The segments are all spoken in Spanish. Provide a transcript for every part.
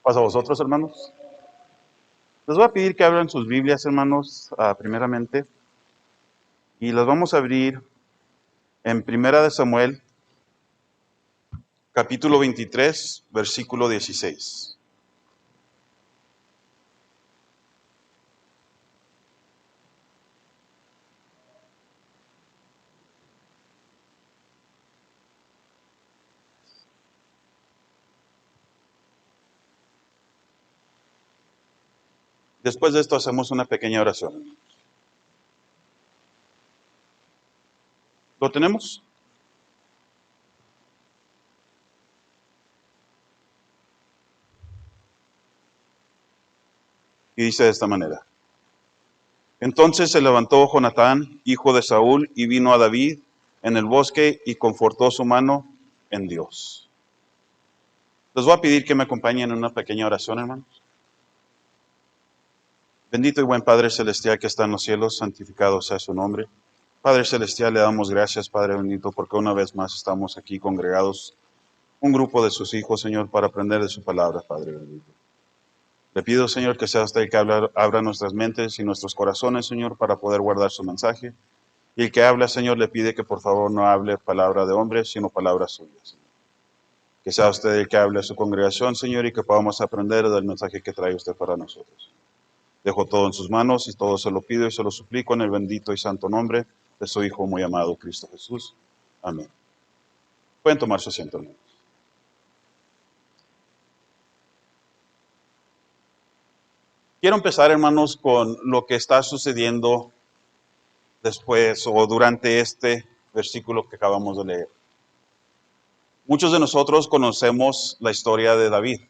Pasa a vosotros, hermanos. Les voy a pedir que abran sus Biblias, hermanos, primeramente. Y las vamos a abrir en Primera de Samuel, capítulo 23, versículo 16. Después de esto hacemos una pequeña oración. ¿Lo tenemos? Y dice de esta manera. Entonces se levantó Jonatán, hijo de Saúl, y vino a David en el bosque y confortó su mano en Dios. Les voy a pedir que me acompañen en una pequeña oración, hermanos. Bendito y buen Padre Celestial que está en los cielos, santificado sea su nombre. Padre Celestial, le damos gracias, Padre bendito, porque una vez más estamos aquí congregados, un grupo de sus hijos, Señor, para aprender de su palabra, Padre bendito. Le pido, Señor, que sea usted el que abra nuestras mentes y nuestros corazones, Señor, para poder guardar su mensaje. Y el que habla, Señor, le pide que por favor no hable palabra de hombre, sino palabras suyas, Señor. Que sea usted el que hable a su congregación, Señor, y que podamos aprender del mensaje que trae usted para nosotros. Dejo todo en sus manos y todo se lo pido y se lo suplico en el bendito y santo nombre de su Hijo muy amado, Cristo Jesús. Amén. Pueden tomar su asiento, hermanos. Quiero empezar, hermanos, con lo que está sucediendo después o durante este versículo que acabamos de leer. Muchos de nosotros conocemos la historia de David.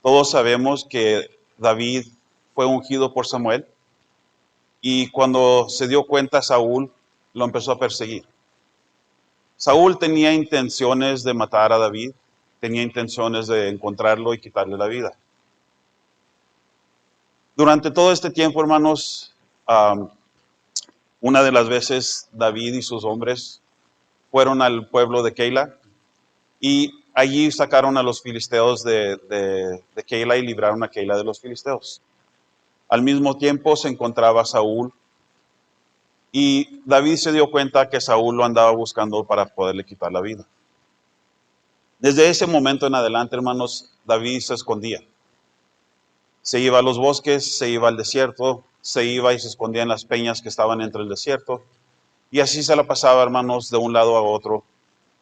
Todos sabemos que David fue ungido por Samuel y cuando se dio cuenta Saúl lo empezó a perseguir. Saúl tenía intenciones de matar a David, tenía intenciones de encontrarlo y quitarle la vida. Durante todo este tiempo, hermanos, una de las veces David y sus hombres fueron al pueblo de Keila y allí sacaron a los filisteos de Keila y libraron a Keila de los filisteos. Al mismo tiempo se encontraba Saúl y David se dio cuenta que Saúl lo andaba buscando para poderle quitar la vida. Desde ese momento en adelante, hermanos, David se escondía. Se iba a los bosques, se iba al desierto, se iba y se escondía en las peñas que estaban entre el desierto. Y así se la pasaba, hermanos, de un lado a otro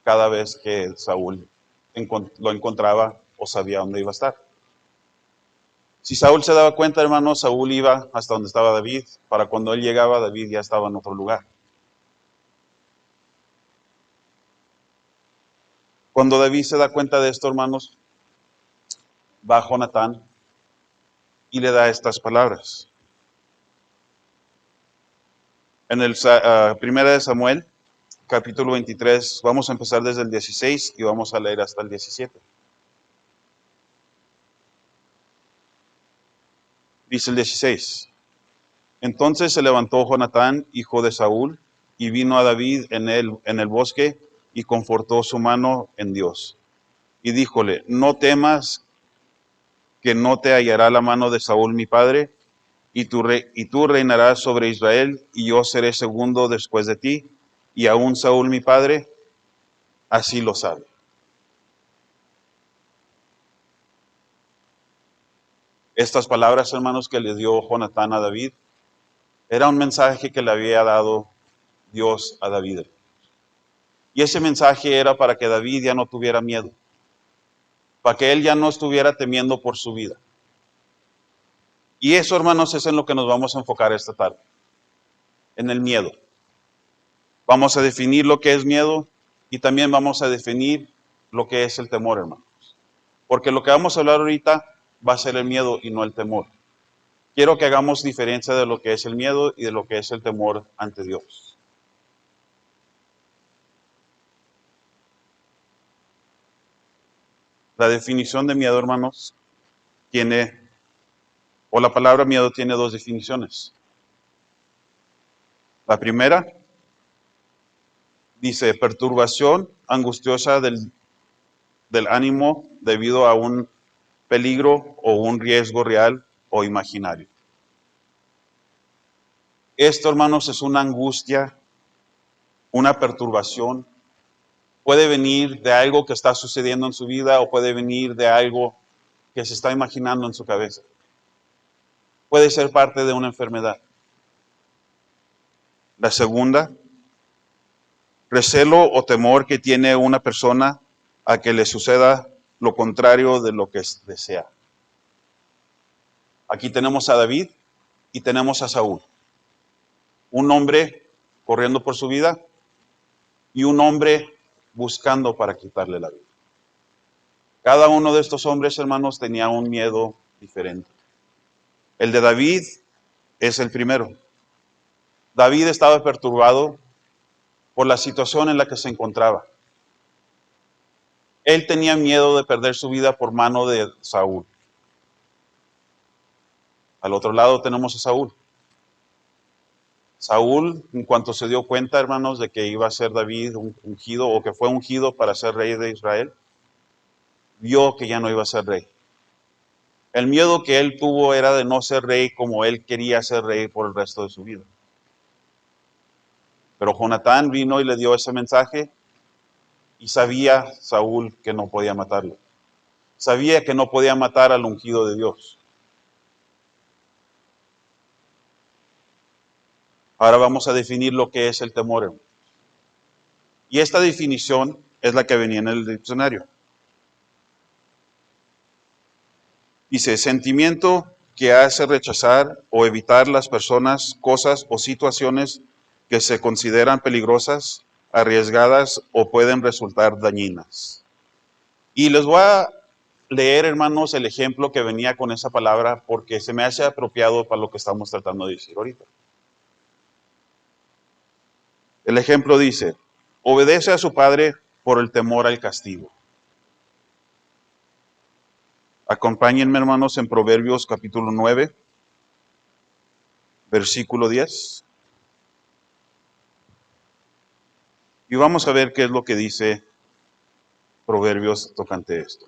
cada vez que Saúl lo encontraba o sabía dónde iba a estar. Si Saúl se daba cuenta, hermanos, Saúl iba hasta donde estaba David. Para cuando él llegaba, David ya estaba en otro lugar. Cuando David se da cuenta de esto, hermanos, va a Jonatán y le da estas palabras. En el Primera de Samuel, capítulo 23, vamos a empezar desde el 16 y vamos a leer hasta el 17. Dice el 16. Entonces se levantó Jonatán, hijo de Saúl, y vino a David en el bosque y confortó su mano en Dios. Y díjole, no temas que no te hallará la mano de Saúl mi padre, y tú reinarás sobre Israel, y yo seré segundo después de ti, y aún Saúl mi padre, así lo sabe. Estas palabras, hermanos, que le dio Jonatán a David, era un mensaje que le había dado Dios a David. Y ese mensaje era para que David ya no tuviera miedo, para que él ya no estuviera temiendo por su vida. Y eso, hermanos, es en lo que nos vamos a enfocar esta tarde, en el miedo. Vamos a definir lo que es miedo y también vamos a definir lo que es el temor, hermanos. Porque lo que vamos a hablar ahorita va a ser el miedo y no el temor. Quiero que hagamos diferencia de lo que es el miedo y de lo que es el temor ante Dios. La definición de miedo, hermanos, la palabra miedo tiene dos definiciones. La primera dice perturbación angustiosa del ánimo debido a un peligro o un riesgo real o imaginario. Esto, hermanos, es una angustia, una perturbación. Puede venir de algo que está sucediendo en su vida o puede venir de algo que se está imaginando en su cabeza. Puede ser parte de una enfermedad. La segunda, recelo o temor que tiene una persona a que le suceda lo contrario de lo que desea. Aquí tenemos a David y tenemos a Saúl. Un hombre corriendo por su vida y un hombre buscando para quitarle la vida. Cada uno de estos hombres, hermanos, tenía un miedo diferente. El de David es el primero. David estaba perturbado por la situación en la que se encontraba. Él tenía miedo de perder su vida por mano de Saúl. Al otro lado tenemos a Saúl. Saúl, en cuanto se dio cuenta, hermanos, de que iba a ser David ungido o que fue ungido para ser rey de Israel, vio que ya no iba a ser rey. El miedo que él tuvo era de no ser rey como él quería ser rey por el resto de su vida. Pero Jonatán vino y le dio ese mensaje y sabía Saúl que no podía matarlo. Sabía que no podía matar al ungido de Dios. Ahora vamos a definir lo que es el temor. Y esta definición es la que venía en el diccionario. Dice, sentimiento que hace rechazar o evitar las personas, cosas o situaciones que se consideran peligrosas, arriesgadas o pueden resultar dañinas. Y les voy a leer, hermanos, el ejemplo que venía con esa palabra porque se me hace apropiado para lo que estamos tratando de decir ahorita. El ejemplo dice, obedece a su padre por el temor al castigo. Acompáñenme, hermanos, en Proverbios capítulo 9, versículo 10. Y vamos a ver qué es lo que dice Proverbios tocante esto.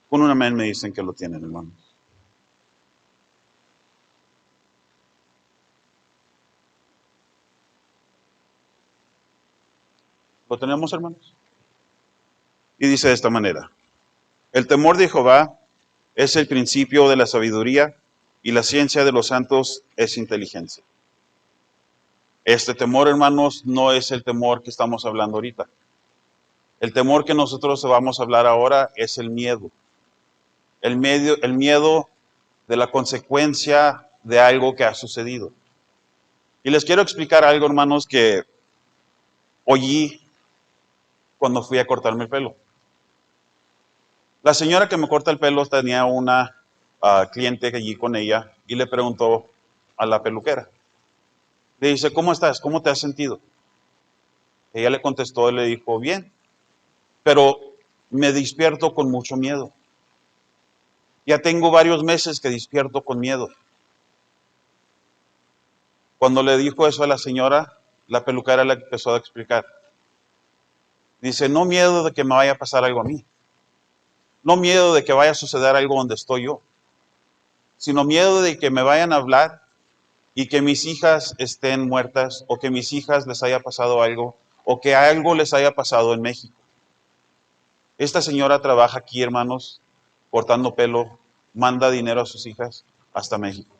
Con un amén me dicen que lo tienen, hermanos. ¿Lo tenemos, hermanos? Y dice de esta manera, el temor de Jehová es el principio de la sabiduría y la ciencia de los santos es inteligencia. Este temor, hermanos, no es el temor que estamos hablando ahorita. El temor que nosotros vamos a hablar ahora es el miedo. El miedo de la consecuencia de algo que ha sucedido. Y les quiero explicar algo, hermanos, que oí cuando fui a cortarme el pelo. La señora que me corta el pelo tenía una cliente allí con ella y le preguntó a la peluquera. Le dice, ¿cómo estás? ¿Cómo te has sentido? Ella le contestó y le dijo, bien, pero me despierto con mucho miedo. Ya tengo varios meses que despierto con miedo. Cuando le dijo eso a la señora, la peluquera le empezó a explicar. Dice, no miedo de que me vaya a pasar algo a mí. No miedo de que vaya a suceder algo donde estoy yo. Sino miedo de que me vayan a hablar y que mis hijas estén muertas o que mis hijas les haya pasado algo o que algo les haya pasado en México. Esta señora trabaja aquí, hermanos, cortando pelo, manda dinero a sus hijas hasta México.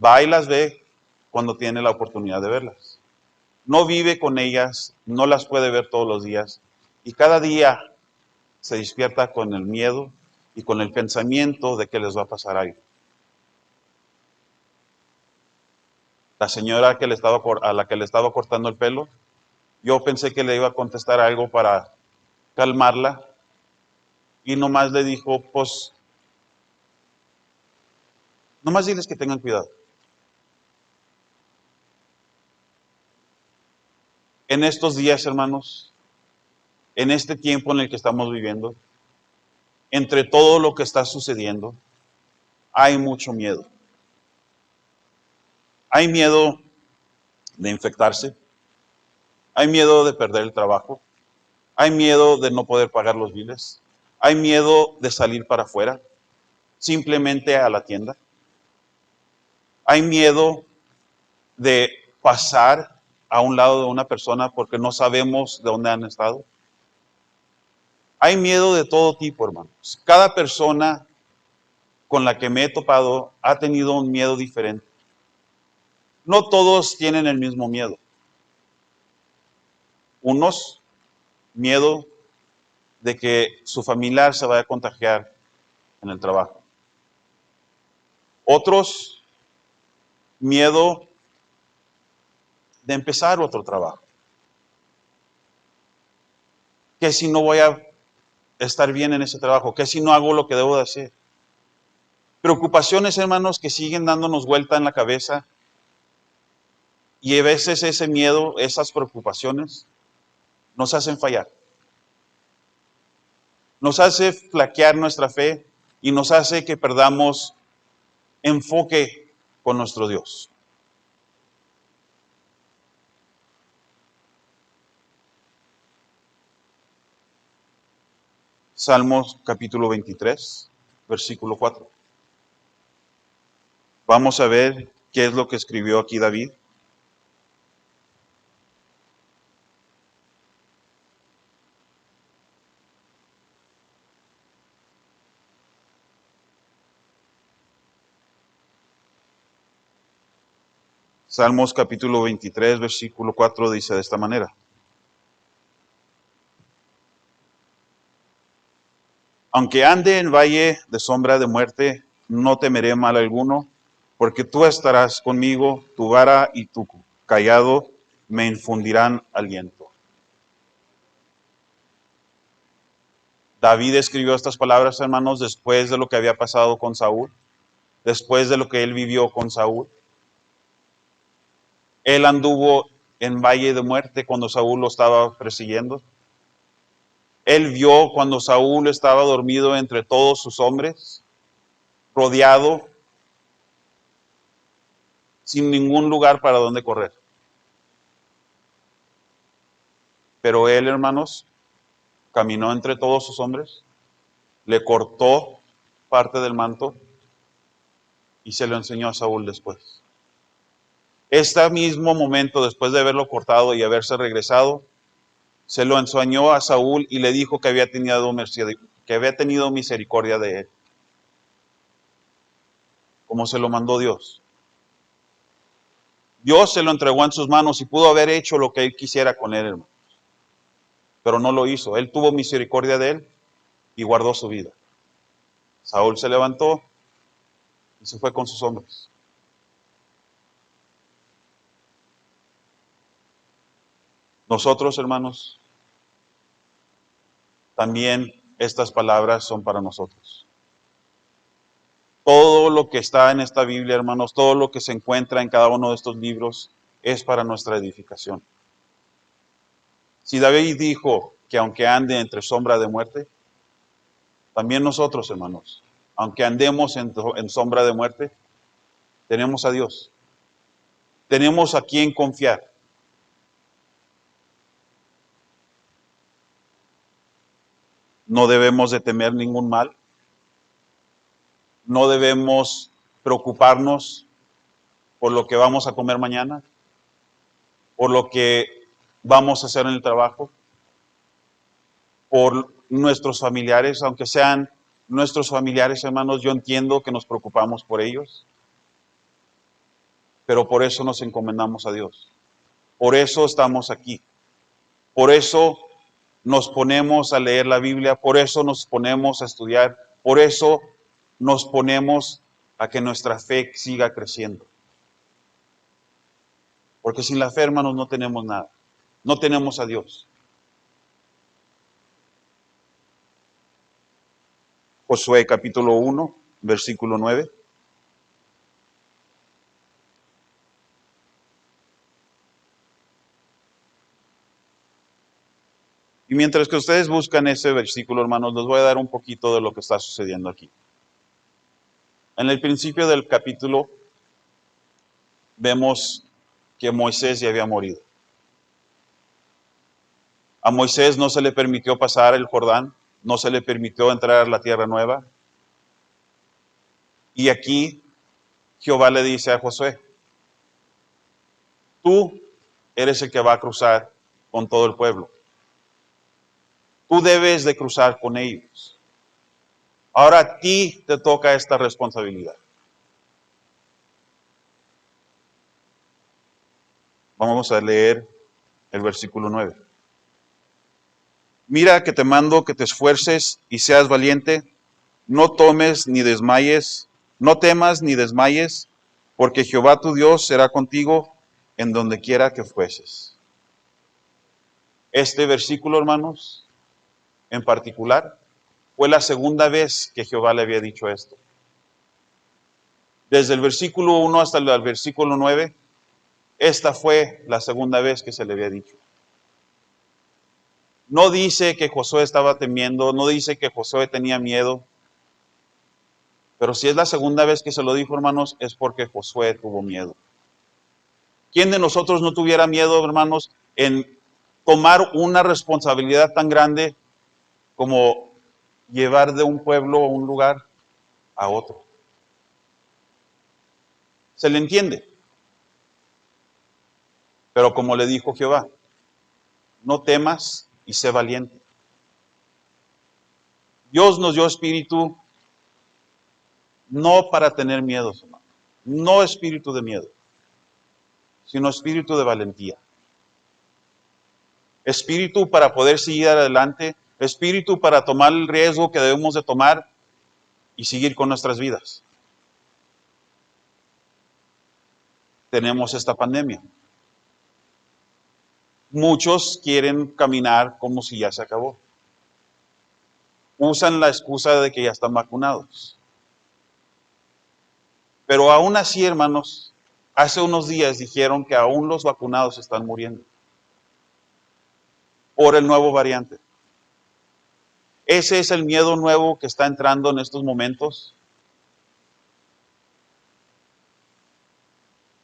Va y las ve cuando tiene la oportunidad de verlas. No vive con ellas, no las puede ver todos los días y cada día se despierta con el miedo y con el pensamiento de que les va a pasar algo. La señora a la que le estaba cortando el pelo, yo pensé que le iba a contestar algo para calmarla y nomás le dijo, pues, nomás diles que tengan cuidado. En estos días, hermanos, en este tiempo en el que estamos viviendo, entre todo lo que está sucediendo, hay mucho miedo. Hay miedo de infectarse, hay miedo de perder el trabajo, hay miedo de no poder pagar los biles, Hay miedo de salir para afuera, simplemente a la tienda. Hay miedo de pasar a un lado de una persona porque no sabemos de dónde han estado. Hay miedo de todo tipo, hermanos. Cada persona con la que me he topado ha tenido un miedo diferente. No todos tienen el mismo miedo. Unos, miedo de que su familiar se vaya a contagiar en el trabajo. Otros, miedo de empezar otro trabajo. ¿Qué si no voy a estar bien en ese trabajo? ¿Qué si no hago lo que debo de hacer? Preocupaciones, hermanos, que siguen dándonos vuelta en la cabeza. Y a veces ese miedo, esas preocupaciones, nos hacen fallar. Nos hace flaquear nuestra fe y nos hace que perdamos enfoque con nuestro Dios. Salmos capítulo 23, versículo 4. Vamos a ver qué es lo que escribió aquí David. Salmos capítulo 23, versículo 4 dice de esta manera. Aunque ande en valle de sombra de muerte, no temeré mal alguno, porque tú estarás conmigo, tu vara y tu cayado me infundirán aliento. David escribió estas palabras, hermanos, después de lo que había pasado con Saúl, después de lo que él vivió con Saúl. Él anduvo en valle de muerte cuando Saúl lo estaba persiguiendo. Él vio cuando Saúl estaba dormido entre todos sus hombres, rodeado, sin ningún lugar para donde correr. Pero él, hermanos, caminó entre todos sus hombres, le cortó parte del manto y se lo enseñó a Saúl después. Este mismo momento, después de haberlo cortado y haberse regresado, se lo enseñó a Saúl y le dijo que había tenido misericordia de él, como se lo mandó Dios. Dios se lo entregó en sus manos y pudo haber hecho lo que él quisiera con él, hermano. Pero no lo hizo. Él tuvo misericordia de él y guardó su vida. Saúl se levantó y se fue con sus hombres. Nosotros, hermanos, también estas palabras son para nosotros. Todo lo que está en esta Biblia, hermanos, todo lo que se encuentra en cada uno de estos libros es para nuestra edificación. Si David dijo que aunque ande entre sombra de muerte, también nosotros, hermanos, aunque andemos en sombra de muerte, tenemos a Dios. Tenemos a quien confiar. No debemos de temer ningún mal. No debemos preocuparnos por lo que vamos a comer mañana, por lo que vamos a hacer en el trabajo, por nuestros familiares, aunque sean nuestros familiares, hermanos, yo entiendo que nos preocupamos por ellos, pero por eso nos encomendamos a Dios. Por eso estamos aquí. Por eso nos ponemos a leer la Biblia, por eso nos ponemos a estudiar, por eso nos ponemos a que nuestra fe siga creciendo. Porque sin la fe, hermanos, no tenemos nada. No tenemos a Dios. Josué capítulo 1, versículo 9. Y mientras que ustedes buscan ese versículo, hermanos, les voy a dar un poquito de lo que está sucediendo aquí. En el principio del capítulo vemos que Moisés ya había morido. A Moisés no se le permitió pasar el Jordán no se le permitió entrar a la tierra nueva. Y aquí Jehová le dice a Josué, tú eres el que va a cruzar con todo el pueblo. Tú debes de cruzar con ellos. Ahora a ti te toca esta responsabilidad. Vamos a leer el versículo 9. Mira que te mando que te esfuerces y seas valiente, no tomes ni desmayes, no temas ni desmayes, porque Jehová tu Dios será contigo en donde quiera que fueses. Este versículo, hermanos, en particular, fue la segunda vez que Jehová le había dicho esto. Desde el versículo 1 hasta el versículo 9, esta fue la segunda vez que se le había dicho. No dice que Josué estaba temiendo, no dice que Josué tenía miedo, pero si es la segunda vez que se lo dijo, hermanos, es porque Josué tuvo miedo. ¿Quién de nosotros no tuviera miedo, hermanos, en tomar una responsabilidad tan grande como llevar de un pueblo o un lugar a otro? Se le entiende. Pero como le dijo Jehová, no temas y sé valiente. Dios nos dio espíritu no para tener miedo, hermano. No espíritu de miedo, sino espíritu de valentía. Espíritu para poder seguir adelante, espíritu para tomar el riesgo que debemos de tomar y seguir con nuestras vidas. Tenemos esta pandemia. Muchos quieren caminar como si ya se acabó. Usan la excusa de que ya están vacunados. Pero aún así, hermanos, hace unos días dijeron que aún los vacunados están muriendo por el nuevo variante. Ese es el miedo nuevo que está entrando en estos momentos.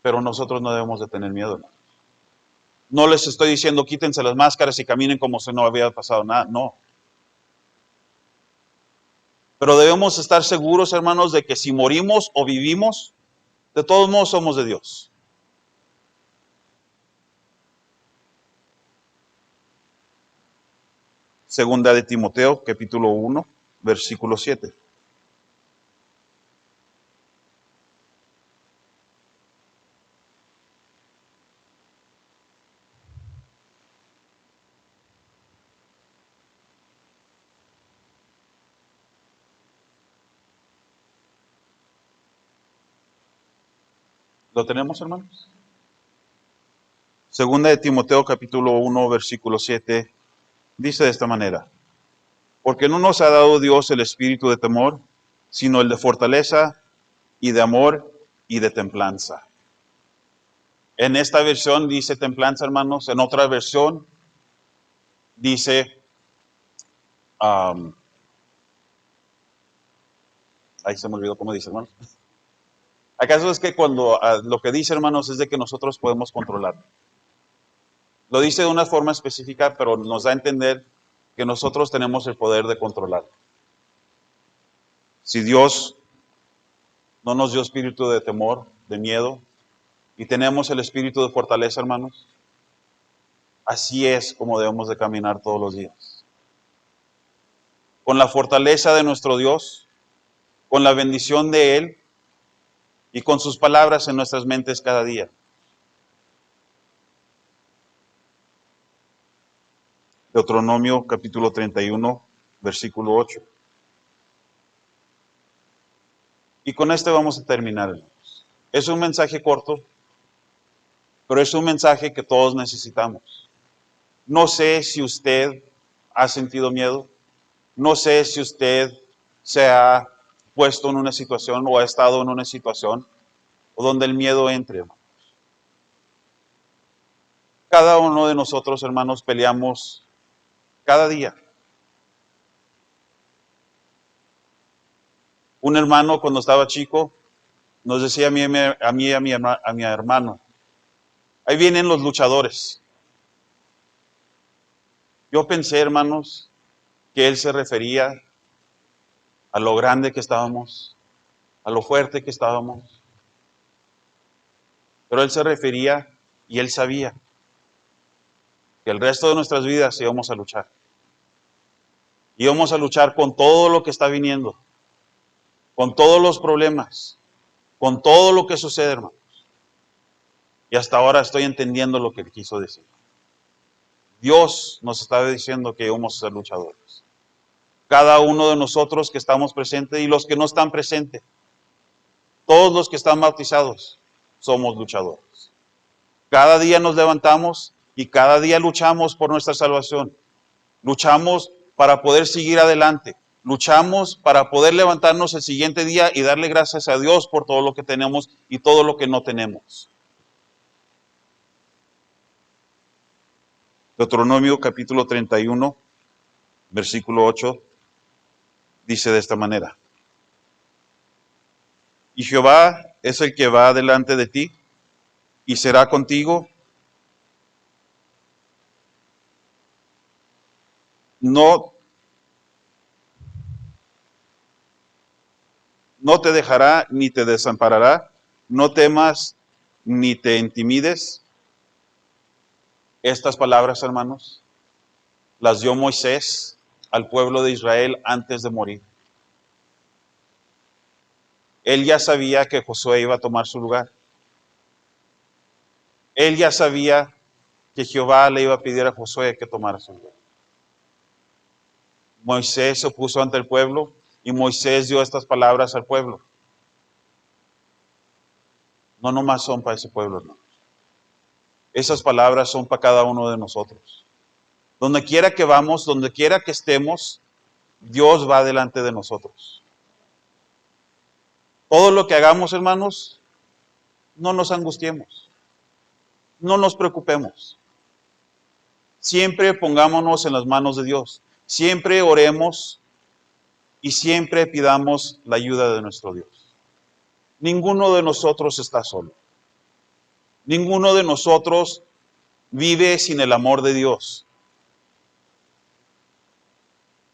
Pero nosotros no debemos de tener miedo, hermanos. No les estoy diciendo quítense las máscaras y caminen como si no había pasado nada, no. Pero debemos estar seguros, hermanos, de que si morimos o vivimos, de todos modos somos de Dios. Segunda de Timoteo, capítulo 1, versículo 7. ¿Lo tenemos, hermanos? Segunda de Timoteo, capítulo 1, versículo 7, dice de esta manera: porque no nos ha dado Dios el espíritu de temor, sino el de fortaleza y de amor y de templanza. En esta versión dice templanza, hermanos. En otra versión dice, ahí se me olvidó cómo dice, hermanos. ¿Acaso es que cuando lo que dice, hermanos, es de que nosotros podemos controlar? Lo dice de una forma específica, pero nos da a entender que nosotros tenemos el poder de controlar. Si Dios no nos dio espíritu de temor, de miedo, y tenemos el espíritu de fortaleza, hermanos, así es como debemos de caminar todos los días. Con la fortaleza de nuestro Dios, con la bendición de Él y con sus palabras en nuestras mentes cada día. Deuteronomio capítulo 31, versículo 8. Y con este vamos a terminar, hermanos. Es un mensaje corto, pero es un mensaje que todos necesitamos. No sé si usted ha sentido miedo, no sé si usted se ha puesto en una situación o ha estado en una situación donde el miedo entre. Cada uno de nosotros, hermanos, peleamos cada día. Un hermano cuando estaba chico nos decía a mi hermano, ahí vienen los luchadores. Yo pensé, hermanos, que Él se refería a lo grande que estábamos, a lo fuerte que estábamos. Pero Él se refería y Él sabía que el resto de nuestras vidas íbamos a luchar. Íbamos a luchar con todo lo que está viniendo, con todos los problemas, con todo lo que sucede, hermanos. Y hasta ahora estoy entendiendo lo que quiso decir. Dios nos está diciendo que íbamos a ser luchadores. Cada uno de nosotros que estamos presentes y los que no están presentes, todos los que están bautizados, somos luchadores. Cada día nos levantamos y cada día luchamos por nuestra salvación. Luchamos para poder seguir adelante. Luchamos para poder levantarnos el siguiente día y darle gracias a Dios por todo lo que tenemos y todo lo que no tenemos. Deuteronomio capítulo 31, versículo 8, dice de esta manera: y Jehová es el que va delante de ti y será contigo. No te dejará ni te desamparará. No temas ni te intimides. Estas palabras, hermanos, las dio Moisés al pueblo de Israel antes de morir. Él ya sabía que Josué iba a tomar su lugar. Él ya sabía que Jehová le iba a pedir a Josué que tomara su lugar. Moisés se opuso ante el pueblo y Moisés dio estas palabras al pueblo. No nomás son para ese pueblo, hermanos. Esas palabras son para cada uno de nosotros. Donde quiera que vamos, donde quiera que estemos, Dios va delante de nosotros. Todo lo que hagamos, hermanos, no nos angustiemos. No nos preocupemos. Siempre pongámonos en las manos de Dios. Siempre oremos y siempre pidamos la ayuda de nuestro Dios. Ninguno de nosotros está solo. Ninguno de nosotros vive sin el amor de Dios.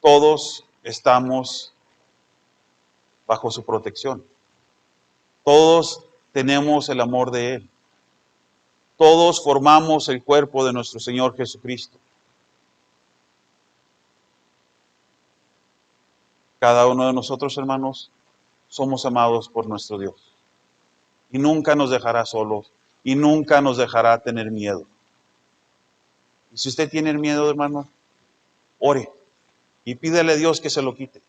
Todos estamos bajo su protección. Todos tenemos el amor de Él. Todos formamos el cuerpo de nuestro Señor Jesucristo. Cada uno de nosotros, hermanos, somos amados por nuestro Dios. Y nunca nos dejará solos. Y nunca nos dejará tener miedo. Y si usted tiene miedo, hermano, ore. Y pídele a Dios que se lo quite.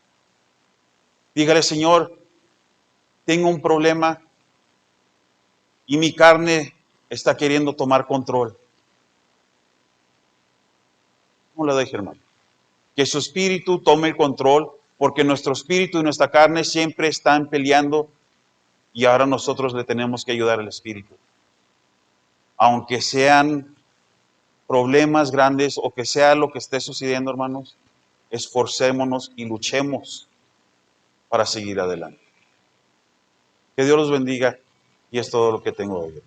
Dígale: Señor, tengo un problema y mi carne está queriendo tomar control. No lo deje, hermano. Que su espíritu tome el control, porque nuestro espíritu y nuestra carne siempre están peleando y ahora nosotros le tenemos que ayudar al espíritu. Aunque sean problemas grandes o que sea lo que esté sucediendo, hermanos, esforcémonos y luchemos para seguir adelante. Que Dios los bendiga y es todo lo que tengo hoy.